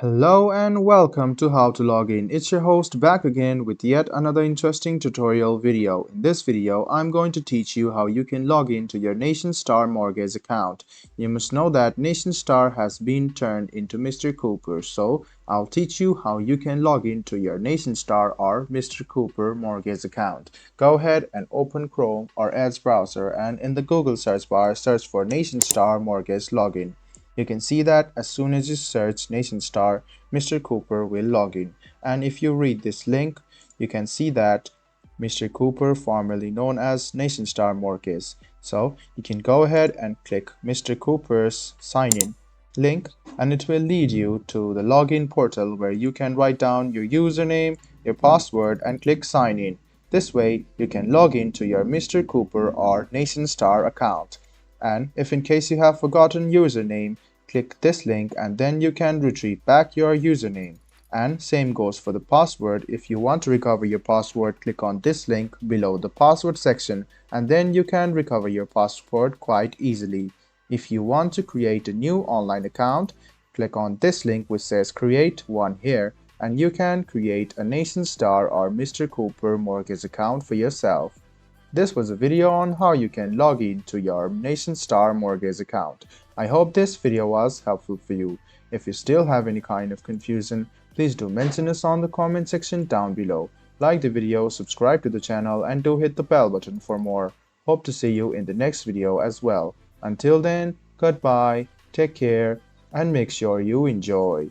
Hello and welcome to How to Log In. It's your host back again with yet another interesting tutorial video. In this video, I'm going to teach you how you can log in to your Nationstar Mortgage account. You must know that Nationstar has been turned into Mr. Cooper, so I'll teach you how you can log in to your Nationstar or Mr. Cooper Mortgage account. Go ahead and open Chrome or Edge browser and in the Google search bar search for Nationstar Mortgage Login. You can see that as soon as you search Nationstar, Mr. Cooper will log in. And if you read this link, you can see that Mr. Cooper, formerly known as Nationstar Mortgage. So you can go ahead and click Mr. Cooper's sign in link and it will lead you to the login portal where you can write down your username, your password and click sign in. This way you can log in to your Mr. Cooper or Nationstar account. And if in case you have forgotten username, click this link and then you can retrieve back your username. And same goes for the password. If you want to recover your password, click on this link below the password section and then you can recover your password quite easily. If you want to create a new online account, click on this link which says create one here and you can create a Nationstar or Mr. Cooper mortgage account for yourself. This was a video on how you can log in to your Nationstar Mortgage account. I hope this video was helpful for you. If you still have any kind of confusion, please do mention us on the comment section down below. Like the video, subscribe to the channel and do hit the bell button for more. Hope to see you in the next video as well. Until then, goodbye, take care and make sure you enjoy.